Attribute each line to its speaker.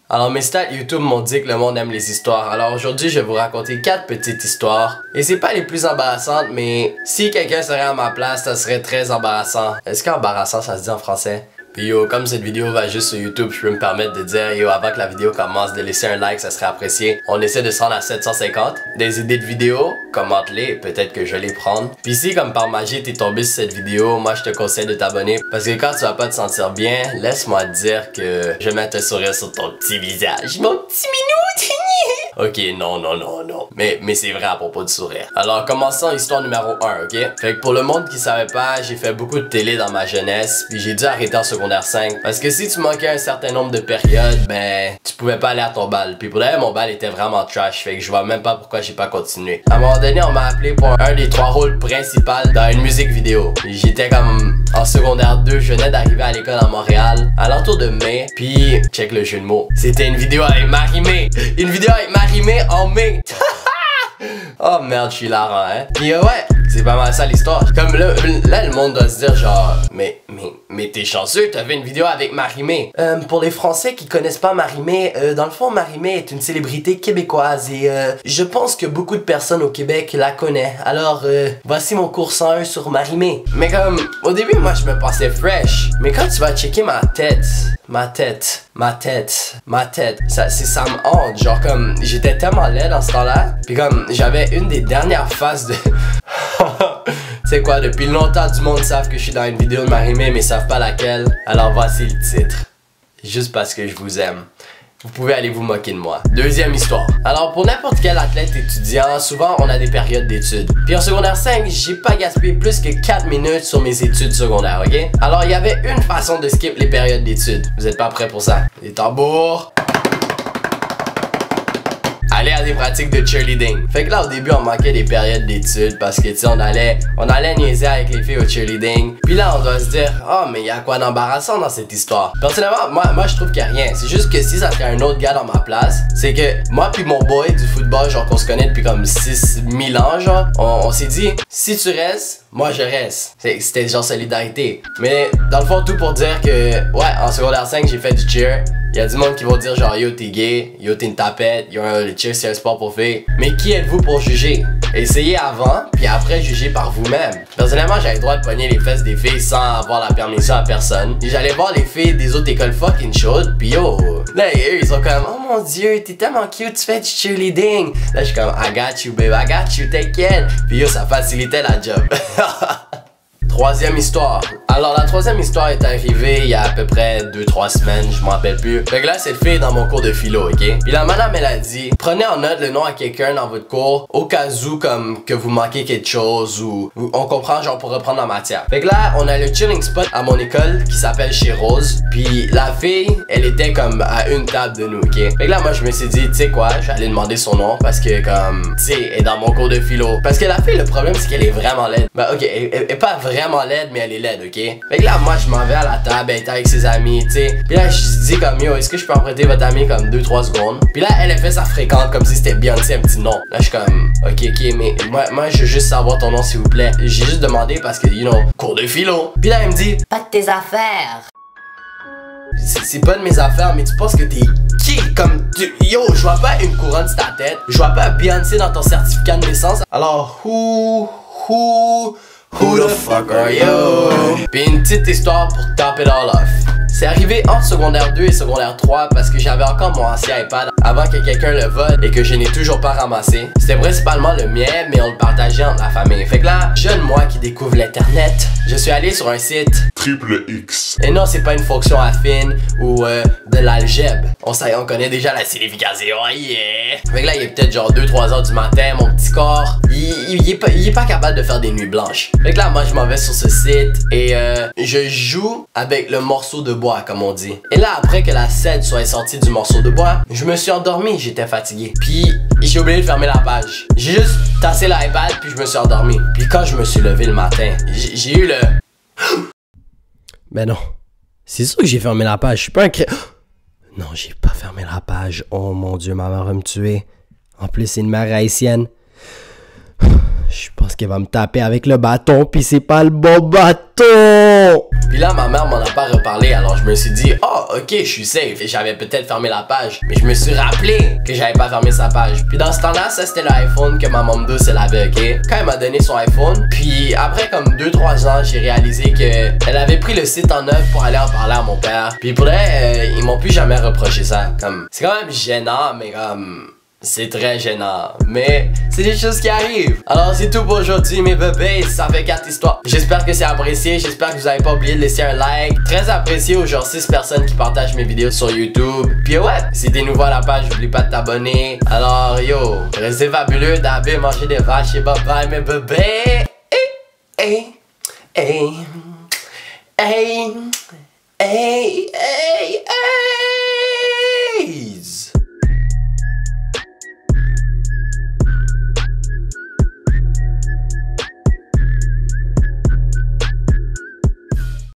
Speaker 1: Alors mes stats YouTube m'ont dit que le monde aime les histoires. Alors aujourd'hui je vais vous raconter 4 petites histoires. Et c'est pas les plus embarrassantes, mais si quelqu'un serait à ma place, ça serait très embarrassant. Est-ce qu'embarrassant ça se dit en français? Puis yo, comme cette vidéo va juste sur YouTube, je peux me permettre de dire yo, avant que la vidéo commence, de laisser un like, ça serait apprécié. On essaie de se rendre à 750. Des idées de vidéos, commente-les, peut-être que je vais les prendre. Puis si comme par magie t'es tombé sur cette vidéo, moi je te conseille de t'abonner. Parce que quand tu vas pas te sentir bien, laisse-moi te dire que je vais mettre un sourire sur ton petit visage. Mon petit minou. Ok, non. Mais c'est vrai à propos du sourire. Alors commençons histoire numéro 1, ok? Fait que pour le monde qui savait pas, j'ai fait beaucoup de télé dans ma jeunesse. Puis j'ai dû arrêter en secondaire 5. Parce que si tu manquais un certain nombre de périodes, ben tu pouvais pas aller à ton bal. Puis pour d'ailleurs mon bal était vraiment trash. Fait que je vois même pas pourquoi j'ai pas continué. À un moment donné, on m'a appelé pour un des 3 rôles principaux dans une musique vidéo. J'étais comme en secondaire 2, je venais d'arriver à l'école à Montréal, à l'entour de mai. Puis check le jeu de mots. C'était une vidéo avec Marie-Mé. Une vidéo avec Marie-Mé en mai. Oh merde, je suis hilarant, hein. Puis ouais, c'est pas mal ça l'histoire. Comme là, le monde doit se dire genre, mais t'es chanceux, t'avais une vidéo avec Marie-Mé. Pour les Français qui connaissent pas Marie-Mé, dans le fond, Marie-Mé est une célébrité québécoise et je pense que beaucoup de personnes au Québec la connaissent. Alors, voici mon cours 101 sur Marie-Mé. Mais comme, au début, moi, je me pensais fresh. Mais quand tu vas checker ma tête, ça me hante. Genre comme, j'étais tellement laid dans ce temps-là. Puis comme, j'avais une des dernières phases de... Tu sais quoi, depuis longtemps du monde savent que je suis dans une vidéo de Marie-Mé mais savent pas laquelle. Alors voici le titre. Juste parce que je vous aime. Vous pouvez aller vous moquer de moi. Deuxième histoire. Alors pour n'importe quel athlète étudiant, souvent on a des périodes d'études. Puis en secondaire 5, j'ai pas gaspillé plus que 4 minutes sur mes études secondaires, ok? Alors il y avait une façon de skip les périodes d'études. Vous êtes pas prêts pour ça? Les tambours. Aller à des pratiques de cheerleading. Fait que là au début on manquait des périodes d'études parce que tu sais on allait niaiser avec les filles au cheerleading. Puis là on doit se dire oh mais y'a quoi d'embarrassant dans cette histoire. Personnellement moi je trouve qu'il y a rien. C'est juste que si ça serait un autre gars dans ma place, c'est que moi puis mon boy du football genre qu'on se connaît depuis comme 6000 ans genre, on s'est dit si tu restes, moi je reste. C'était genre solidarité. Mais dans le fond tout pour dire que ouais en secondaire 5 j'ai fait du cheer. Il y a du monde qui vont dire genre yo t'es gay, yo t'es une tapette, yo le cheer c'est un sport pour filles. Mais qui êtes-vous pour juger? Essayez avant, puis après jugez par vous-même. Personnellement j'avais le droit de pogner les fesses des filles sans avoir la permission à personne. Et j'allais voir les filles des autres écoles fucking chaudes, puis yo, là eux ils sont comme oh mon dieu t'es tellement cute, tu fais du cheerleading. Là je suis comme I got you babe, I got you, t'inquiète. Puis yo ça facilitait la job. Troisième histoire. Alors la troisième histoire est arrivée il y a à peu près 2-3 semaines, je m'en rappelle plus. Fait que là cette fille est dans mon cours de philo, ok? Puis la madame elle a dit prenez en note le nom à quelqu'un dans votre cours au cas où comme que vous manquez quelque chose ou on comprend genre pour reprendre la matière. Fait que là on a le chilling spot à mon école qui s'appelle chez Rose. Puis la fille elle était comme à une table de nous, ok? Fait que là moi je me suis dit tu sais quoi, je vais aller demander son nom parce que comme tu sais elle est dans mon cours de philo. Parce que la fille le problème c'est qu'elle est vraiment laide. Ben ok, elle est pas vraiment laide mais elle est laide, ok? Fait que là moi je m'en vais à la table, elle est avec ses amis, tu sais. Puis là je dis comme yo, est-ce que je peux emprunter votre ami comme 2-3 secondes? Puis là elle fait sa fréquente comme si c'était Beyoncé un petit nom. Là je suis comme ok mais moi je veux juste savoir ton nom s'il vous plaît. J'ai juste demandé parce que you know, cours de philo. Puis là elle me dit
Speaker 2: pas de tes affaires.
Speaker 1: C'est pas de mes affaires, mais tu penses que t'es qui? Comme yo, je vois pas une couronne sur ta tête, je vois pas Beyoncé dans ton certificat de naissance. Alors who the fuck are you? Puis une petite histoire pour top it all off. C'est arrivé entre secondaire 2 et secondaire 3 parce que j'avais encore mon ancien iPad avant que quelqu'un le vole et que je n'ai toujours pas ramassé. C'était principalement le mien, mais on le partageait entre la famille. Fait que là, jeune moi qui découvre l'internet, je suis allé sur un site
Speaker 3: Triple X.
Speaker 1: Et non, c'est pas une fonction affine ou de l'algèbre. On connaît déjà la signification, yeah! Fait que là, il est peut-être genre 2-3 heures du matin, mon petit corps, il est pas capable de faire des nuits blanches. Fait que là, moi, je m'en vais sur ce site et je joue avec le morceau de bois, comme on dit. Et là, après que la scène soit sortie du morceau de bois, je me suis endormi, j'étais fatigué. Puis, j'ai oublié de fermer la page. J'ai juste tassé l'iPad, puis je me suis endormi. Puis quand je me suis levé le matin, j'ai eu le... Mais non, c'est sûr que j'ai fermé la page, je suis pas un Non, j'ai pas fermé la page. Oh mon dieu, ma mère va me tuer. En plus, c'est une mère haïtienne. Je pense qu'elle va me taper avec le bâton, puis c'est pas le bon bâton. Puis là, ma mère m'en a pas reparlé, alors je me suis dit, oh, ok, je suis safe. Et j'avais peut-être fermé la page, mais je me suis rappelé que j'avais pas fermé sa page. Puis dans ce temps-là, ça c'était l'iPhone que ma maman douce elle avait, ok? Quand elle m'a donné son iPhone, puis après comme 2-3 ans, j'ai réalisé que elle avait pris le site en œuvre pour aller en parler à mon père. Puis pour elle, ils m'ont plus jamais reproché ça. Comme, c'est quand même gênant, mais comme... c'est très gênant, mais c'est des choses qui arrivent. Alors c'est tout pour aujourd'hui mes bébés, ça fait 4 histoires. J'espère que c'est apprécié, j'espère que vous avez pas oublié de laisser un like. Très apprécié aux genre 6 personnes qui partagent mes vidéos sur YouTube. Puis ouais, si t'es nouveau à la page, n'oublie pas de t'abonner. Alors yo, restez fabuleux, d'abé, manger des vaches et bye bye mes bébés. Hey, hey, hey, hey, hey, hey.